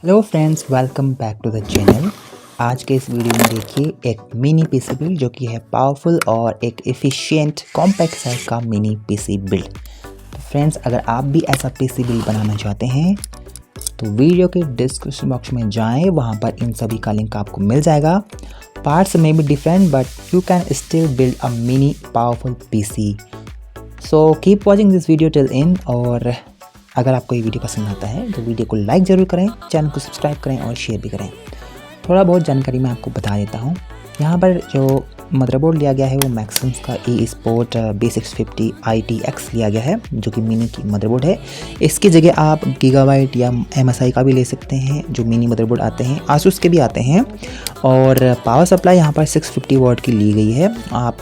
Hello friends, welcome back to the channel. आज के इस वीडियो में देखिए एक मिनी पीसी बिल्ड जो कि है पावरफुल और एक एफिशिएंट कॉम्पैक्ट साइज का मिनी पीसी बिल्ड। तो फ्रेंड्स, अगर आप भी ऐसा पीसी बिल्ड बनाना चाहते हैं तो वीडियो के डिस्क्रिप्शन बॉक्स में जाएं, वहां पर इन सभी का लिंक आपको मिल जाएगा। पार्ट्स में भी different but you can still build a mini powerful PC. So keep watching this video till and. और अगर आपको ये वीडियो पसंद आता है तो वीडियो को लाइक ज़रूर करें, चैनल को सब्सक्राइब करें और शेयर भी करें। थोड़ा बहुत जानकारी मैं आपको बता देता हूँ। यहाँ पर जो मदरबोर्ड लिया गया है वो मैक्सिम्स का E-Sport B650 ITX लिया गया है, जो कि मिनी की मदरबोर्ड है। इसकी जगह आप गीगाबाइट या MSI का भी ले सकते हैं, जो मिनी मदरबोर्ड आते हैं। आसूस के भी आते हैं। और पावर सप्लाई यहाँ पर 650 वाट की ली गई है। आप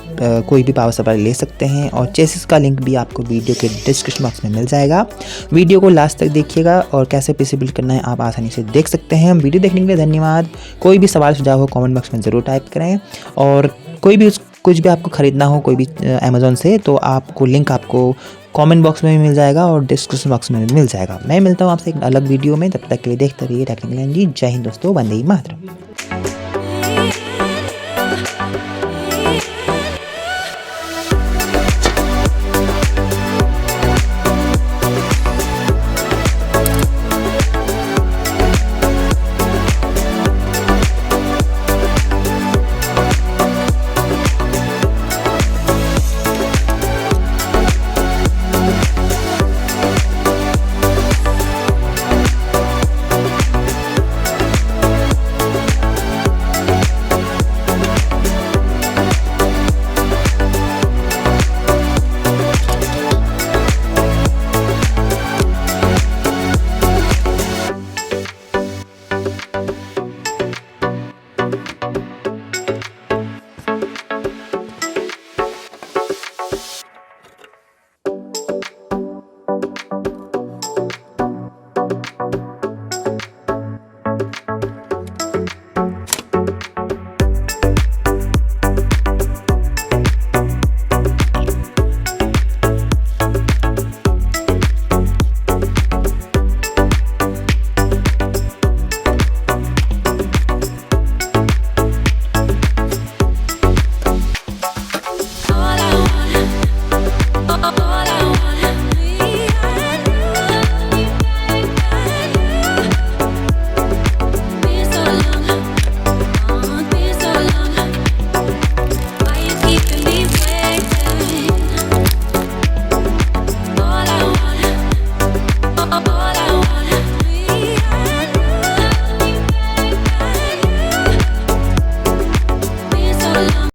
कोई भी पावर सप्लाई ले सकते हैं। और चेसिस का लिंक भी आपको वीडियो के डिस्क्रिप्शन बॉक्स में मिल जाएगा। वीडियो को लास्ट तक देखिएगा और कैसे पीसी बिल्ड करना है आप आसानी से देख सकते हैं। वीडियो देखने के लिए धन्यवाद। कोई भी सवाल सुझाव हो कमेंट बॉक्स में ज़रूर टाइप करें। और कुछ भी आपको ख़रीदना हो कोई भी अमेज़ॉन से, तो आपको लिंक आपको कमेंट बॉक्स में भी मिल जाएगा और डिस्क्रिप्शन बॉक्स में भी मिल जाएगा। मैं मिलता हूँ आपसे एक अलग वीडियो में। तब तक के लिए देखते रहिए टेक्निकल एनर्जी। जय हिंद दोस्तों, वंदे मातरम।